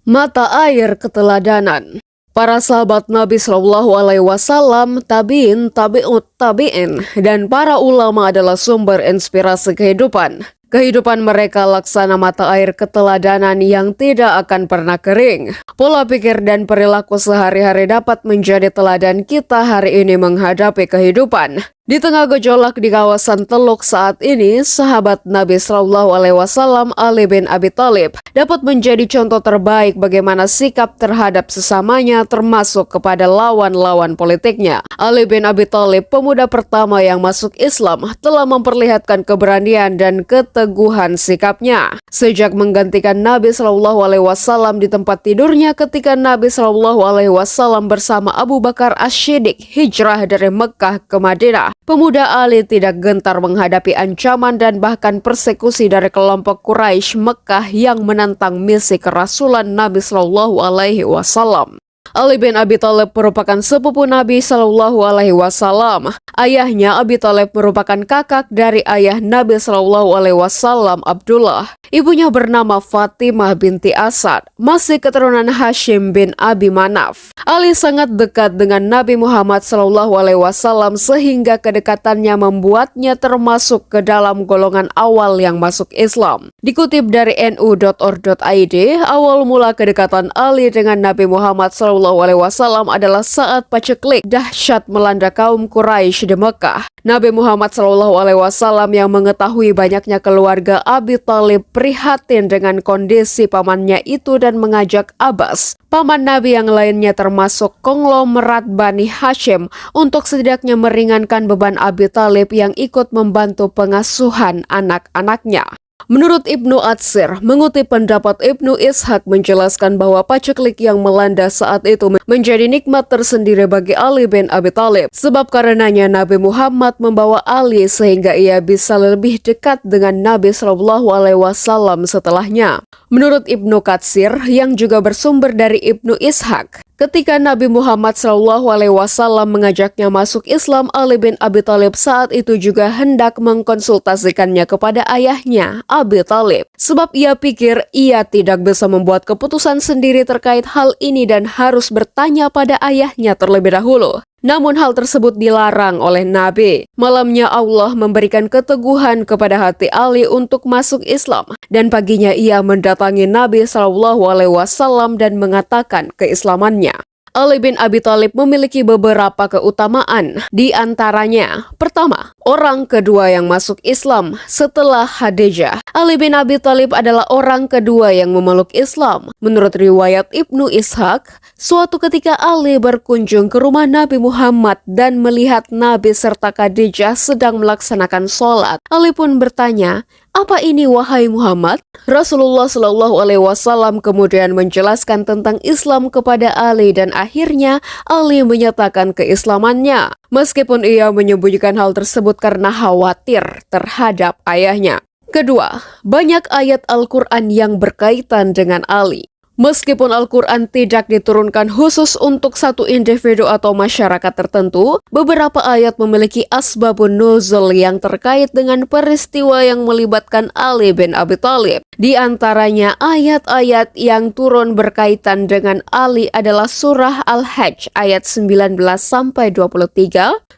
Mata air keteladanan. Para sahabat Nabi Shallallahu Alaihi Wasallam, tabiin, tabiut, tabiin, dan para ulama adalah sumber inspirasi kehidupan. Kehidupan mereka laksana mata air keteladanan yang tidak akan pernah kering. Pola pikir dan perilaku sehari-hari dapat menjadi teladan kita hari ini menghadapi kehidupan. Di tengah gejolak di kawasan Teluk saat ini, sahabat Nabi Shallallahu Alaihi Wasallam Ali bin Abi Thalib dapat menjadi contoh terbaik bagaimana sikap terhadap sesamanya termasuk kepada lawan-lawan politiknya. Ali bin Abi Thalib, pemuda pertama yang masuk Islam, telah memperlihatkan keberanian dan keteguhan sikapnya. Sejak menggantikan Nabi Shallallahu Alaihi Wasallam di tempat tidurnya ketika Nabi Shallallahu Alaihi Wasallam bersama Abu Bakar As-Siddiq hijrah dari Mekah ke Madinah, pemuda Ali tidak gentar menghadapi ancaman dan bahkan persekusi dari kelompok Quraisy Mekah yang menentang misi kerasulan Nabi Shallallahu Alaihi Wasallam. Ali bin Abi Thalib merupakan sepupu Nabi Shallallahu Alaihi Wasallam. Ayahnya Abi Thalib merupakan kakak dari ayah Nabi Shallallahu Alaihi Wasallam Abdullah. Ibunya bernama Fatimah binti Asad, masih keturunan Hashim bin Abi Manaf. Ali sangat dekat dengan Nabi Muhammad Shallallahu Alaihi Wasallam sehingga kedekatannya membuatnya termasuk ke dalam golongan awal yang masuk Islam. Dikutip dari nu.or.id, awal mula kedekatan Ali dengan Nabi Muhammad Shallallahu Alaihi Wasallam adalah saat paceklik dahsyat melanda kaum Quraisy di Mekah. Nabi Muhammad Shallallahu Alaihi Wasallam yang mengetahui banyaknya keluarga Abi Thalib prihatin dengan kondisi pamannya itu dan mengajak Abbas, paman Nabi yang lainnya termasuk konglomerat Bani Hashim, untuk setidaknya meringankan beban Abi Thalib yang ikut membantu pengasuhan anak-anaknya. Menurut Ibnu Atsir, mengutip pendapat Ibnu Ishaq menjelaskan bahwa paceklik yang melanda saat itu menjadi nikmat tersendiri bagi Ali bin Abi Thalib. Sebab karenanya Nabi Muhammad membawa Ali sehingga ia bisa lebih dekat dengan Nabi Shallallahu Alaihi Wasallam setelahnya. Menurut Ibnu Katsir yang juga bersumber dari Ibnu Ishaq, ketika Nabi Muhammad Shallallahu Alaihi Wasallam mengajaknya masuk Islam, Ali bin Abi Thalib saat itu juga hendak mengkonsultasikannya kepada ayahnya, Abi Thalib. Sebab ia pikir ia tidak bisa membuat keputusan sendiri terkait hal ini dan harus bertanya pada ayahnya terlebih dahulu. Namun hal tersebut dilarang oleh Nabi. Malamnya Allah memberikan keteguhan kepada hati Ali untuk masuk Islam, dan paginya ia mendatangi Nabi Shallallahu Alaihi Wasallam dan mengatakan keislamannya. Ali bin Abi Thalib memiliki beberapa keutamaan, di antaranya, pertama, orang kedua yang masuk Islam setelah Khadijah. Ali bin Abi Thalib adalah orang kedua yang memeluk Islam. Menurut riwayat Ibnu Ishaq, suatu ketika Ali berkunjung ke rumah Nabi Muhammad dan melihat Nabi serta Khadijah sedang melaksanakan sholat. Ali pun bertanya, "Apa ini wahai Muhammad?" Rasulullah Shallallahu Alaihi Wasallam kemudian menjelaskan tentang Islam kepada Ali dan akhirnya Ali menyatakan keislamannya. Meskipun ia menyembunyikan hal tersebut karena khawatir terhadap ayahnya. Kedua, banyak ayat Al-Quran yang berkaitan dengan Ali. Meskipun Al-Quran tidak diturunkan khusus untuk satu individu atau masyarakat tertentu, beberapa ayat memiliki asbabun nuzul yang terkait dengan peristiwa yang melibatkan Ali bin Abi Thalib. Di antaranya ayat-ayat yang turun berkaitan dengan Ali adalah surah Al-Hajj ayat 19-23,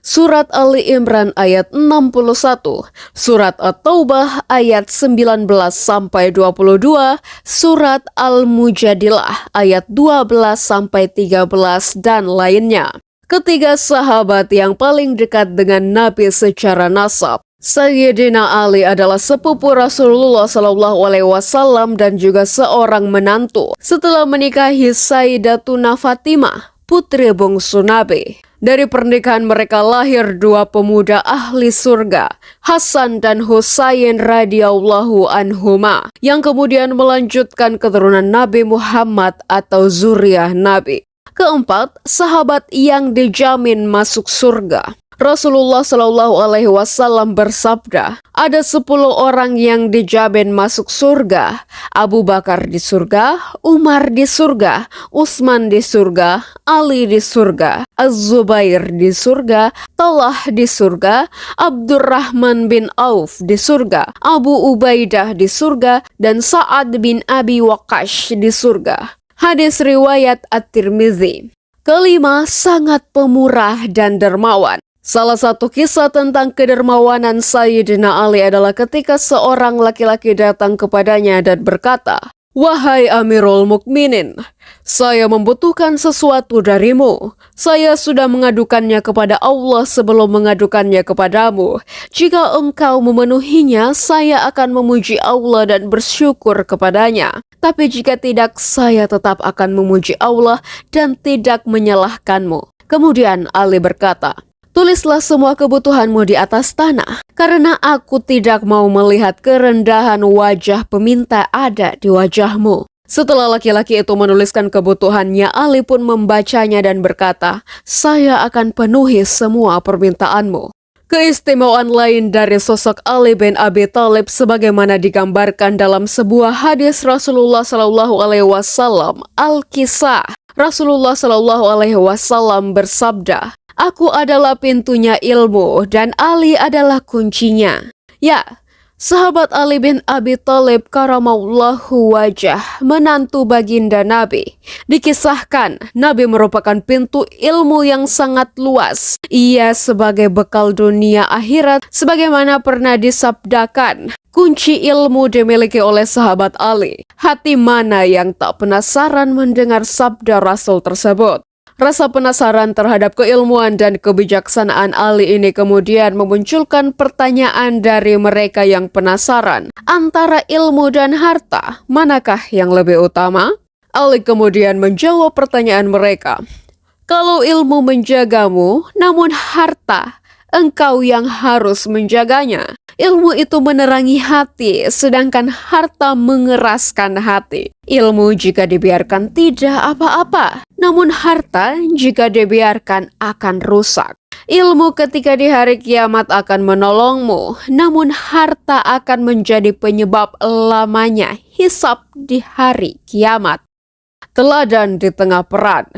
surat Ali Imran ayat 61, surat At-Taubah ayat 19-22, surat Al-Mujadilah ayat 12-13 dan lainnya. Ketiga sahabat yang paling dekat dengan Nabi secara nasab. Sayyidina Ali adalah sepupu Rasulullah Shallallahu Alaihi Wasallam dan juga seorang menantu setelah menikahi Sayyidatuna Fatimah, putri bungsu Nabi. Dari pernikahan mereka lahir dua pemuda ahli surga, Hasan dan Husain radhiyallahu anhuma, yang kemudian melanjutkan keturunan Nabi Muhammad atau zuriyah Nabi. Keempat, sahabat yang dijamin masuk surga. Rasulullah Shallallahu Alaihi Wasallam bersabda, ada 10 orang yang dijamin masuk surga. Abu Bakar di surga, Umar di surga, Utsman di surga, Ali di surga, Az-Zubair di surga, Talha di surga, Abdurrahman bin Auf di surga, Abu Ubaidah di surga, dan Sa'ad bin Abi Waqqash di surga. Hadis riwayat At-Tirmizi. Kelima, sangat pemurah dan dermawan. Salah satu kisah tentang kedermawanan Sayyidina Ali adalah ketika seorang laki-laki datang kepadanya dan berkata, "Wahai Amirul Mukminin, saya membutuhkan sesuatu darimu. Saya sudah mengadukannya kepada Allah sebelum mengadukannya kepadamu. Jika engkau memenuhinya, saya akan memuji Allah dan bersyukur kepadanya. Tapi jika tidak, saya tetap akan memuji Allah dan tidak menyalahkanmu." Kemudian Ali berkata, "Tulislah semua kebutuhanmu di atas tanah, karena aku tidak mau melihat kerendahan wajah peminta ada di wajahmu." Setelah laki-laki itu menuliskan kebutuhannya, Ali pun membacanya dan berkata, "Saya akan penuhi semua permintaanmu." Keistimewaan lain dari sosok Ali bin Abi Thalib sebagaimana digambarkan dalam sebuah hadis Rasulullah SAW, Al-Kisah. Rasulullah SAW bersabda, "Aku adalah pintunya ilmu dan Ali adalah kuncinya." Ya, sahabat Ali bin Abi Thalib karamallahu wajah, menantu baginda Nabi. Dikisahkan, Nabi merupakan pintu ilmu yang sangat luas. Ia sebagai bekal dunia akhirat, sebagaimana pernah disabdakan, kunci ilmu dimiliki oleh sahabat Ali. Hati mana yang tak penasaran mendengar sabda Rasul tersebut? Rasa penasaran terhadap keilmuan dan kebijaksanaan Ali ini kemudian memunculkan pertanyaan dari mereka yang penasaran. Antara ilmu dan harta, manakah yang lebih utama? Ali kemudian menjawab pertanyaan mereka. "Kalau ilmu menjagamu, namun harta, engkau yang harus menjaganya. Ilmu itu menerangi hati, sedangkan harta mengeraskan hati. Ilmu jika dibiarkan tidak apa-apa, namun harta jika dibiarkan akan rusak. Ilmu ketika di hari kiamat akan menolongmu, namun harta akan menjadi penyebab lamanya hisab di hari kiamat." Teladan di tengah perang.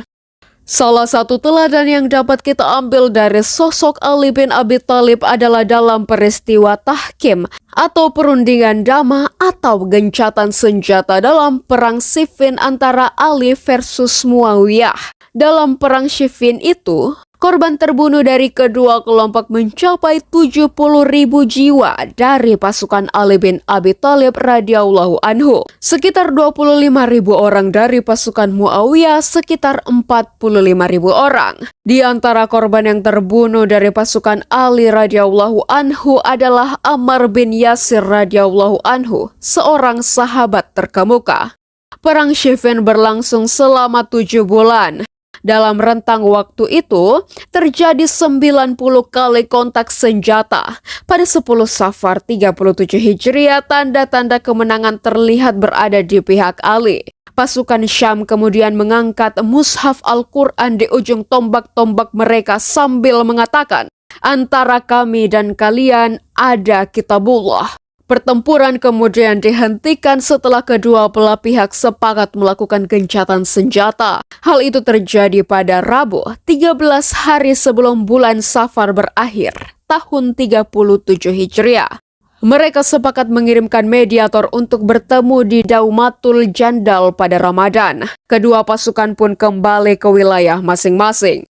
Salah satu teladan yang dapat kita ambil dari sosok Ali bin Abi Thalib adalah dalam peristiwa tahkim atau perundingan damai atau gencatan senjata dalam perang Siffin antara Ali versus Muawiyah. Dalam perang Siffin itu, korban terbunuh dari kedua kelompok mencapai 70.000 jiwa dari pasukan Ali bin Abi Thalib radhiyallahu anhu. Sekitar 25.000 orang dari pasukan Muawiyah, sekitar 45.000 orang. Di antara korban yang terbunuh dari pasukan Ali radhiyallahu anhu adalah Ammar bin Yasir radhiyallahu anhu, seorang sahabat terkemuka. Perang Siffin berlangsung selama 7 bulan. Dalam rentang waktu itu, terjadi 90 kali kontak senjata. Pada 10 Safar 37 Hijriah, tanda-tanda kemenangan terlihat berada di pihak Ali. Pasukan Syam kemudian mengangkat mushaf Al-Quran di ujung tombak-tombak mereka sambil mengatakan, "Antara kami dan kalian ada kitabullah." Pertempuran kemudian dihentikan setelah kedua belah pihak sepakat melakukan gencatan senjata. Hal itu terjadi pada Rabu, 13 hari sebelum bulan Safar berakhir, tahun 37 Hijriah. Mereka sepakat mengirimkan mediator untuk bertemu di Daumatul Jandal pada Ramadan. Kedua pasukan pun kembali ke wilayah masing-masing.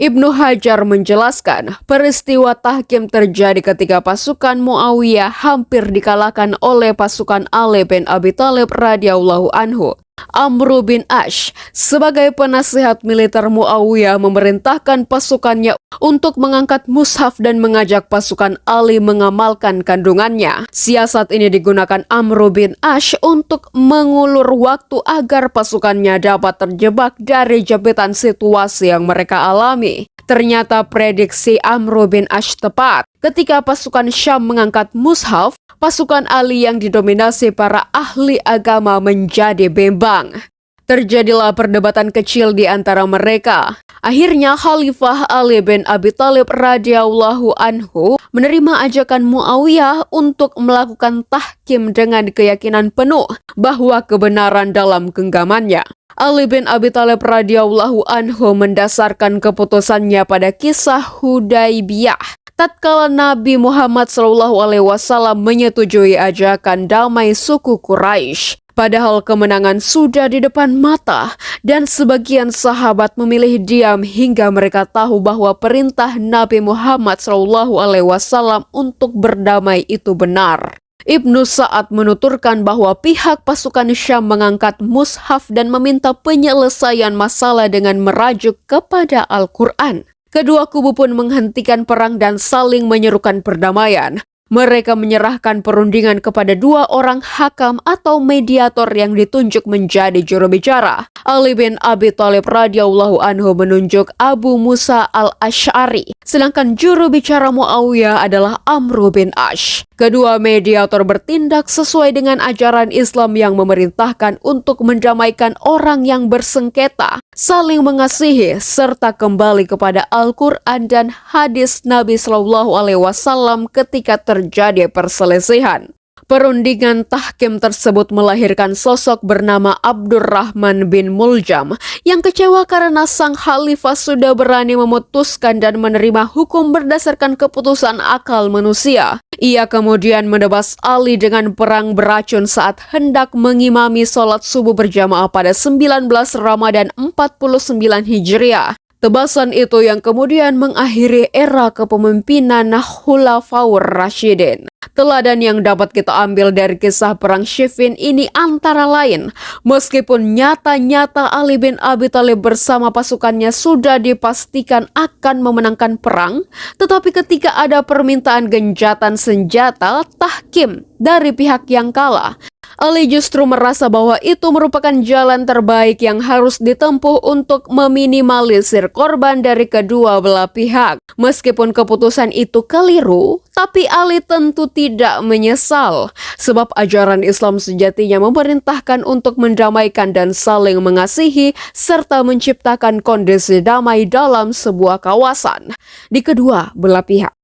Ibnu Hajar menjelaskan, peristiwa tahkim terjadi ketika pasukan Muawiyah hampir dikalahkan oleh pasukan Ali bin Abi Thalib radhiyallahu anhu. Amr bin Ash sebagai penasihat militer Muawiyah memerintahkan pasukannya untuk mengangkat mushaf dan mengajak pasukan Ali mengamalkan kandungannya. Siasat ini digunakan Amr bin Ash untuk mengulur waktu agar pasukannya dapat terjebak dari jepitan situasi yang mereka alami. Ternyata prediksi Amr bin Ash tepat. Ketika pasukan Syam mengangkat mushaf, pasukan Ali yang didominasi para ahli agama menjadi bimbang. Terjadilah perdebatan kecil di antara mereka. Akhirnya Khalifah Ali bin Abi Thalib radhiyallahu anhu menerima ajakan Muawiyah untuk melakukan tahkim dengan keyakinan penuh bahwa kebenaran dalam genggamannya. Ali bin Abi Thalib radhiyallahu anhu mendasarkan keputusannya pada kisah Hudaybiyah. Tatkala Nabi Muhammad SAW menyetujui ajakan damai suku Quraisy, Padahal kemenangan sudah di depan mata dan sebagian sahabat memilih diam hingga mereka tahu bahwa perintah Nabi Muhammad SAW untuk berdamai itu benar. Ibnu Sa'ad menuturkan bahwa pihak pasukan Syam mengangkat mushaf dan meminta penyelesaian masalah dengan merajuk kepada Al-Quran. Kedua kubu pun menghentikan perang dan saling menyerukan perdamaian. Mereka menyerahkan perundingan kepada 2 orang hakam atau mediator yang ditunjuk menjadi juru bicara. Ali bin Abi Thalib radhiyallahu anhu menunjuk Abu Musa al-Asy'ari, sedangkan juru bicara Muawiyah adalah Amr bin Ash. Kedua mediator bertindak sesuai dengan ajaran Islam yang memerintahkan untuk mendamaikan orang yang bersengketa, saling mengasihi, serta kembali kepada Al-Quran dan hadis Nabi SAW ketika terjadi perselisihan. Perundingan tahkim tersebut melahirkan sosok bernama Abdurrahman bin Muljam yang kecewa karena sang khalifah sudah berani memutuskan dan menerima hukum berdasarkan keputusan akal manusia. Ia kemudian menebas Ali dengan perang beracun saat hendak mengimami sholat subuh berjamaah pada 19 Ramadan 49 Hijriah. Tebasan itu yang kemudian mengakhiri era kepemimpinan Khulafaur Rasyidin. Teladan yang dapat kita ambil dari kisah perang Siffin ini antara lain, meskipun nyata-nyata Ali bin Abi Thalib bersama pasukannya sudah dipastikan akan memenangkan perang, tetapi ketika ada permintaan gencatan senjata tahkim dari pihak yang kalah, Ali justru merasa bahwa itu merupakan jalan terbaik yang harus ditempuh untuk meminimalisir korban dari kedua belah pihak. Meskipun keputusan itu keliru, tapi Ali tentu tidak menyesal, sebab ajaran Islam sejatinya memerintahkan untuk mendamaikan dan saling mengasihi, serta menciptakan kondisi damai dalam sebuah kawasan di kedua belah pihak.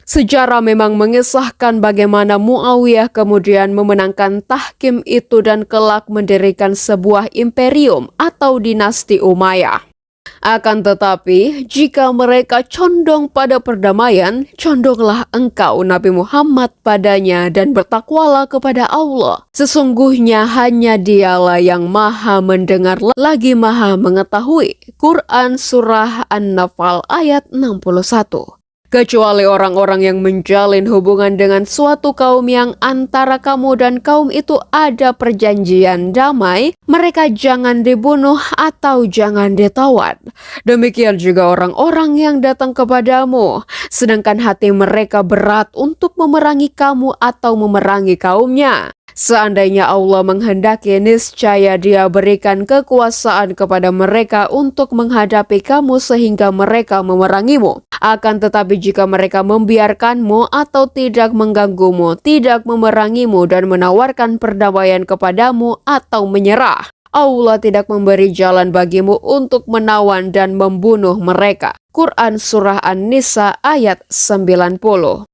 Sejarah memang mengisahkan bagaimana Muawiyah kemudian memenangkan tahkim itu dan kelak mendirikan sebuah imperium atau dinasti Umayyah. Akan tetapi, jika mereka condong pada perdamaian, condonglah engkau Nabi Muhammad padanya dan bertakwalah kepada Allah. Sesungguhnya hanya Dialah yang maha mendengar lagi maha mengetahui. Quran Surah An-Nafal ayat 61. Kecuali orang-orang yang menjalin hubungan dengan suatu kaum yang antara kamu dan kaum itu ada perjanjian damai, mereka jangan dibunuh atau jangan ditawan. Demikian juga orang-orang yang datang kepadamu, sedangkan hati mereka berat untuk memerangi kamu atau memerangi kaumnya. Seandainya Allah menghendaki, niscaya Dia berikan kekuasaan kepada mereka untuk menghadapi kamu sehingga mereka memerangimu. Akan tetapi jika mereka membiarkanmu atau tidak mengganggumu, tidak memerangimu dan menawarkan perdamaian kepadamu atau menyerah, Allah tidak memberi jalan bagimu untuk menawan dan membunuh mereka. Quran Surah An-Nisa ayat 90.